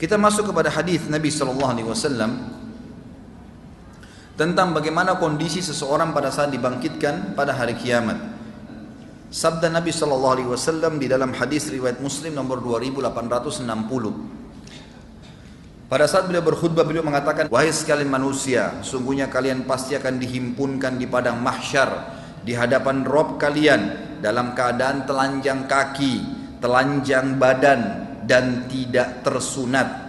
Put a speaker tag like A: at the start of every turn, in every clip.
A: Kita masuk kepada hadis Nabi SAW tentang bagaimana kondisi seseorang pada saat dibangkitkan pada hari kiamat. Sabda Nabi SAW di dalam hadis riwayat Muslim nomor 2860. Pada saat beliau berkhutbah, beliau mengatakan, "Wahai sekalian manusia, sungguhnya kalian pasti akan dihimpunkan di padang mahsyar di hadapan Rabb kalian dalam keadaan telanjang kaki, telanjang badan, dan tidak tersunat.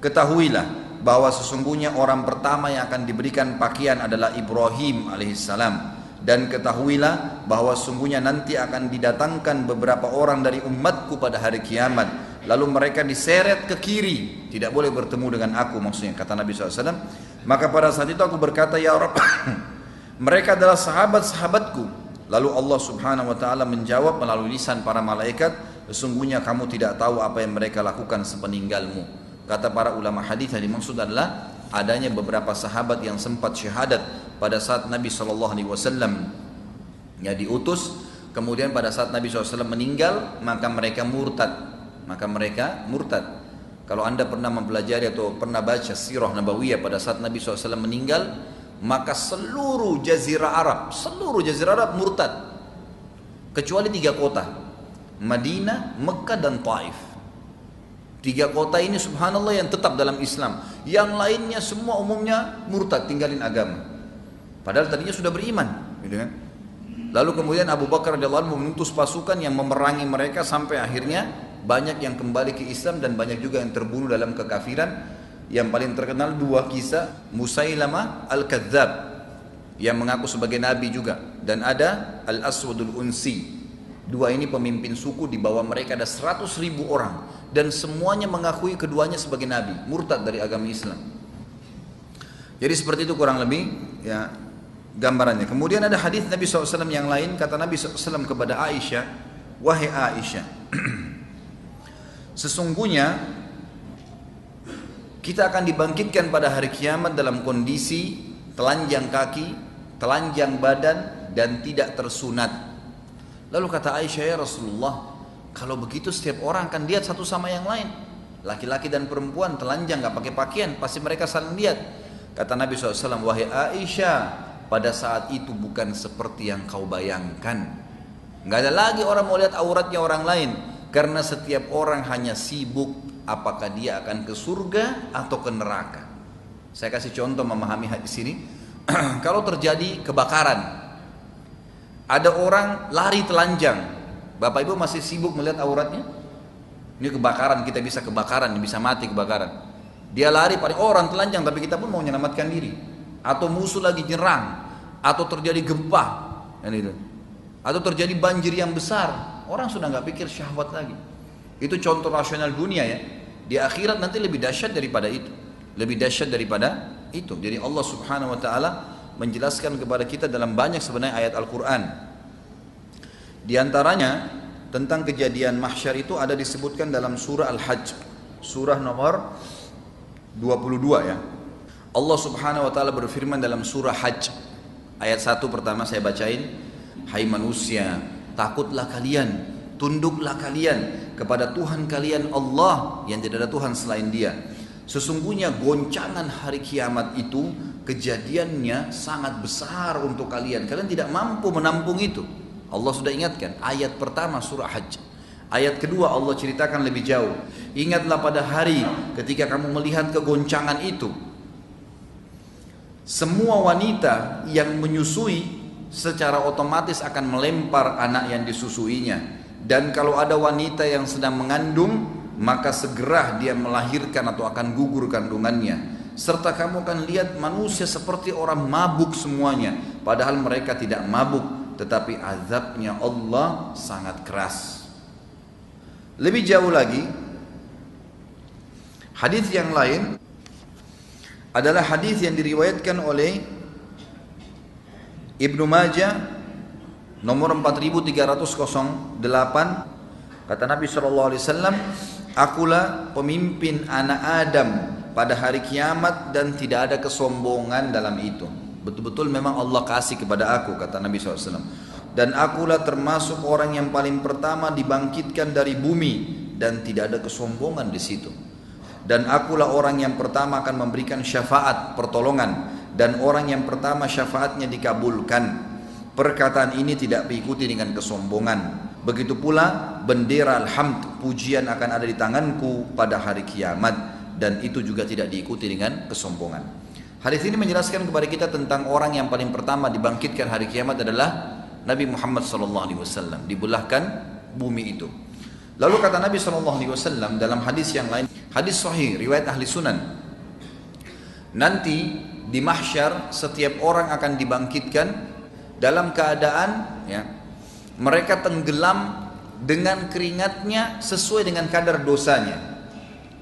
A: Ketahuilah bahwa sesungguhnya orang pertama yang akan diberikan pakaian adalah Ibrahim alaihissalam. Dan ketahuilah bahwa sesungguhnya nanti akan didatangkan beberapa orang dari umatku pada hari kiamat. Lalu mereka diseret ke kiri, tidak boleh bertemu dengan aku," maksudnya kata Nabi SAW. "Maka pada saat itu aku berkata, ya Rabb, mereka adalah sahabat-sahabatku." Lalu Allah Subhanahu wa ta'ala menjawab melalui lisan para malaikat, "Sesungguhnya kamu tidak tahu apa yang mereka lakukan sepeninggalmu." Kata para ulama hadis yang dimaksud adalah adanya beberapa sahabat yang sempat syahadat pada saat Nabi SAW diutus. Kemudian pada saat Nabi SAW meninggal, maka mereka murtad. Kalau anda pernah mempelajari atau pernah baca sirah nabawiyah pada saat Nabi SAW meninggal, maka seluruh jazirah Arab murtad, kecuali 3 kota, Madinah, Mekah, dan Taif. 3 kota ini subhanallah yang tetap dalam Islam. Yang lainnya semua umumnya murtad, tinggalin agama, padahal tadinya sudah beriman, gitu kan. Lalu kemudian Abu Bakar radhiyallahu anhu mengutus pasukan yang memerangi mereka sampai akhirnya banyak yang kembali ke Islam dan banyak juga yang terbunuh dalam kekafiran. Yang paling terkenal 2 kisah, Musailamah Al-Kadzab yang mengaku sebagai nabi juga, dan ada Al-Aswadul Unsi. 2 ini pemimpin suku, di bawah mereka ada 100.000 orang dan semuanya mengakui keduanya sebagai nabi, murtad dari agama Islam. Jadi seperti itu kurang lebih ya gambarannya. Kemudian ada hadis Nabi SAW yang lain, kata Nabi SAW kepada Aisyah, "Wahai Aisyah, sesungguhnya kita akan dibangkitkan pada hari kiamat dalam kondisi telanjang kaki, telanjang badan, dan tidak tersunat." Lalu kata Aisyah, "Ya Rasulullah, kalau begitu setiap orang akan lihat satu sama yang lain. Laki-laki dan perempuan telanjang gak pakai pakaian, pasti mereka saling lihat." Kata Nabi SAW, "Wahai Aisyah, pada saat itu bukan seperti yang kau bayangkan. Gak ada lagi orang mau lihat auratnya orang lain, karena setiap orang hanya sibuk apakah dia akan ke surga atau ke neraka." Saya kasih contoh memahami hadis ini. Kalau terjadi kebakaran, ada orang lari telanjang, Bapak Ibu masih sibuk melihat auratnya? Ini kebakaran, kita bisa kebakaran, bisa mati kebakaran. Dia lari pada orang telanjang, tapi kita pun mau menyelamatkan diri. Atau musuh lagi nyerang, atau terjadi gempa, atau terjadi banjir yang besar, orang sudah nggak pikir syahwat lagi. Itu contoh rasional dunia ya. Di akhirat nanti lebih dahsyat daripada itu, Jadi Allah Subhanahu Wa Taala menjelaskan kepada kita dalam banyak sebenarnya ayat Al-Quran. Di antaranya tentang kejadian mahsyar itu ada disebutkan dalam surah Al-Hajj, surah nomor 22 ya. Allah Subhanahu Wa Taala berfirman dalam surah Hajj ayat 1 pertama saya bacain, "Hai manusia, takutlah kalian, tunduklah kalian kepada Tuhan kalian Allah yang tidak ada Tuhan selain Dia. Sesungguhnya goncangan hari kiamat itu kejadiannya sangat besar untuk kalian. Kalian tidak mampu menampung itu." Allah sudah ingatkan, ayat pertama surah Hajj. Ayat kedua Allah ceritakan lebih jauh. "Ingatlah pada hari ketika kamu melihat kegoncangan itu. Semua wanita yang menyusui secara otomatis akan melempar anak yang disusuinya. Dan kalau ada wanita yang sedang mengandung, maka segera dia melahirkan atau akan gugur kandungannya. Serta kamu akan lihat manusia seperti orang mabuk semuanya, padahal mereka tidak mabuk, tetapi azabnya Allah sangat keras." Lebih jauh lagi, hadis yang lain adalah hadis yang diriwayatkan oleh Ibnu Majah nomor 4308. Kata Nabi SAW, "Akulah pemimpin anak Adam pada hari kiamat dan tidak ada kesombongan dalam itu." Betul-betul memang Allah kasih kepada aku, kata Nabi SAW. "Dan akulah termasuk orang yang paling pertama dibangkitkan dari bumi dan tidak ada kesombongan di situ. dan akulah orang yang pertama akan memberikan syafaat pertolongan, dan orang yang pertama syafaatnya dikabulkan. Perkataan ini tidak diikuti dengan kesombongan. Begitu pula bendera alhamd, pujian akan ada di tanganku pada hari kiamat, dan itu juga tidak diikuti dengan kesombongan. Hadis ini menjelaskan kepada kita tentang orang yang paling pertama dibangkitkan hari kiamat adalah Nabi Muhammad SAW. Dibelahkan bumi itu. Lalu kata Nabi SAW dalam hadis yang lain, hadis sahih riwayat ahli sunan, nanti di mahsyar setiap orang akan dibangkitkan dalam keadaan mereka tenggelam dengan keringatnya sesuai dengan kadar dosanya.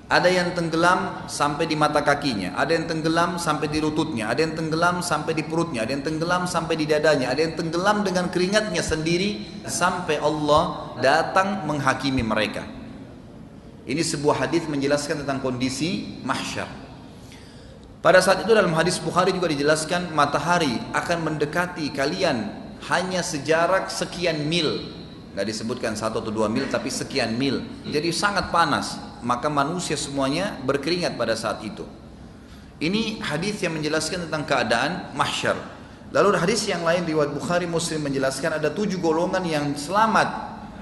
A: Ada yang tenggelam sampai di mata kakinya, ada yang tenggelam sampai di lututnya, ada yang tenggelam sampai di perutnya, ada yang tenggelam sampai di dadanya, ada yang tenggelam dengan keringatnya sendiri sampai Allah datang menghakimi mereka. Ini sebuah hadis menjelaskan tentang kondisi mahsyar. Pada saat itu dalam hadis Bukhari juga dijelaskan matahari akan mendekati kalian hanya sejarak sekian mil. Nggak disebutkan 1 atau 2 mil, tapi sekian mil. Jadi sangat panas. Maka manusia semuanya berkeringat pada saat itu. Ini hadis yang menjelaskan tentang keadaan mahsyar. Lalu hadis yang lain riwayat Bukhari Muslim menjelaskan ada 7 golongan yang selamat,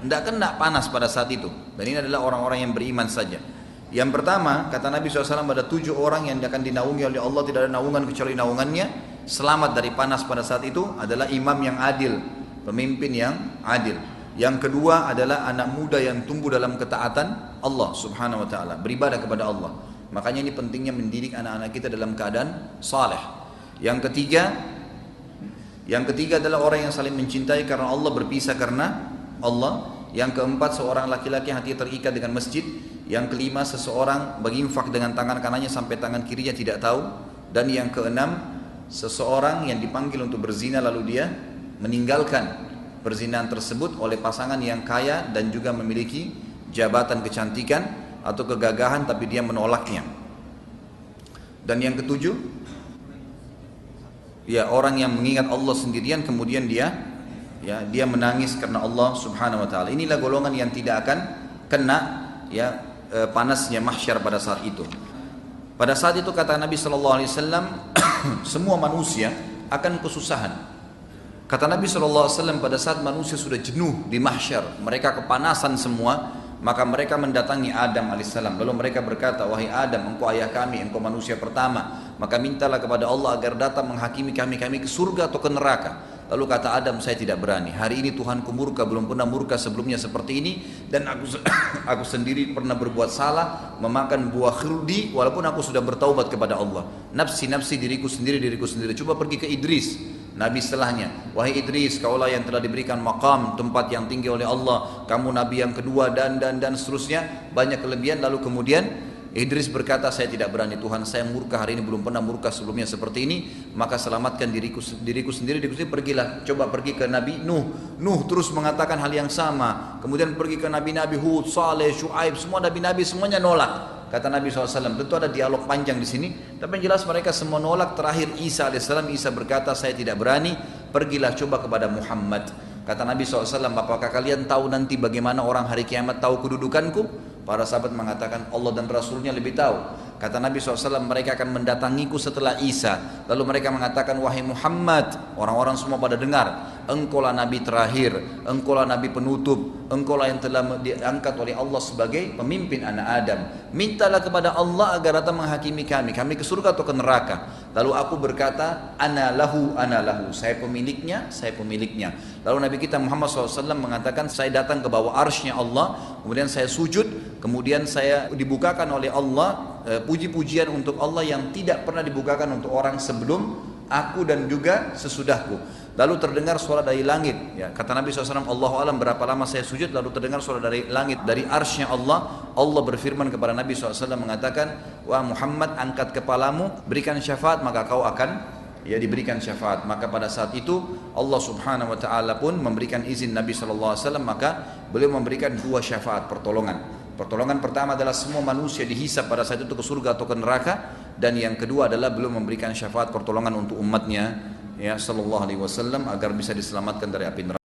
A: tidak kena panas pada saat itu. Dan ini adalah orang-orang yang beriman saja. Yang pertama, kata Nabi SAW, ada 7 orang yang akan dinaungi oleh Allah, tidak ada naungan kecuali naungannya. Selamat dari panas pada saat itu adalah imam yang adil, pemimpin yang adil. Yang kedua adalah anak muda yang tumbuh dalam ketaatan Allah subhanahu wa ta'ala, beribadah kepada Allah. Makanya ini pentingnya mendidik anak-anak kita dalam keadaan saleh. Yang ketiga adalah orang yang saling mencintai karena Allah, berpisah karena Allah. Yang keempat, seorang laki-laki hatinya terikat dengan masjid. Yang kelima, seseorang berinfak dengan tangan kanannya sampai tangan kirinya tidak tahu. Dan yang keenam, seseorang yang dipanggil untuk berzina lalu dia meninggalkan perzinahan tersebut oleh pasangan yang kaya dan juga memiliki jabatan kecantikan atau kegagahan, tapi dia menolaknya. Dan yang ketujuh, orang yang mengingat Allah sendirian kemudian dia menangis karena Allah subhanahu wa ta'ala. Inilah golongan yang tidak akan kena panasnya mahsyar pada saat itu. Pada saat itu kata Nabi SAW, semua manusia akan kesusahan. Kata Nabi SAW, pada saat manusia sudah jenuh di mahsyar, mereka kepanasan semua, maka mereka mendatangi Adam alaihissalam. Lalu mereka berkata, wahai Adam, engkau ayah kami, engkau manusia pertama, maka mintalah kepada Allah agar datang menghakimi kami ke surga atau ke neraka. Lalu kata Adam, saya tidak berani. Hari ini Tuhanku murka, belum pernah murka sebelumnya seperti ini. Dan aku sendiri pernah berbuat salah, memakan buah khuldi, walaupun aku sudah bertaubat kepada Allah. Nafsi, diriku sendiri. Coba pergi ke Idris, Nabi setelahnya. Wahai Idris, kaulah yang telah diberikan maqam, tempat yang tinggi oleh Allah. Kamu Nabi yang kedua dan seterusnya. Banyak kelebihan. Lalu kemudian Idris berkata, saya tidak berani, Tuhan saya murka hari ini, belum pernah murka sebelumnya seperti ini, maka selamatkan diriku sendiri. Pergilah, coba pergi ke Nabi Nuh terus mengatakan hal yang sama. Kemudian pergi ke Nabi Hud, Saleh, Syuaib, semua Nabi semuanya nolak. Kata Nabi SAW, tentu ada dialog panjang di sini, tapi yang jelas mereka semua nolak. Terakhir Isa AS, Isa berkata, saya tidak berani, pergilah coba kepada Muhammad. Kata Nabi SAW, apakah kalian tahu nanti bagaimana orang hari kiamat tahu kedudukanku? Para sahabat mengatakan, Allah dan Rasulnya lebih tahu. Kata Nabi SAW, mereka akan mendatangiku setelah Isa. Lalu mereka mengatakan, wahai Muhammad, orang-orang semua pada dengar, engkaulah Nabi terakhir, engkaulah Nabi penutup, engkaulah yang telah diangkat oleh Allah sebagai pemimpin anak Adam. Mintalah kepada Allah agar datang menghakimi kami ke surga atau ke neraka. Lalu aku berkata, ana lahu, saya pemiliknya. Lalu Nabi kita Muhammad SAW mengatakan, saya datang ke bawah arsy-Nya Allah, kemudian saya sujud, kemudian saya dibukakan oleh Allah puji-pujian untuk Allah yang tidak pernah dibukakan untuk orang sebelum aku dan juga sesudahku. Lalu terdengar suara dari langit, kata Nabi SAW, Allahu alam berapa lama saya sujud, lalu terdengar suara dari langit, dari arsy-Nya Allah. Allah berfirman kepada Nabi SAW mengatakan, wah Muhammad, angkat kepalamu, berikan syafaat, maka kau akan diberikan syafaat. Maka pada saat itu Allah subhanahu wa ta'ala pun memberikan izin Nabi SAW, maka beliau memberikan 2 syafaat pertolongan. Pertolongan pertama adalah semua manusia dihisab pada saat itu ke surga atau ke neraka, dan yang kedua adalah beliau memberikan syafaat pertolongan untuk umatnya sallallahu alaihi wasallam agar bisa diselamatkan dari api neraka.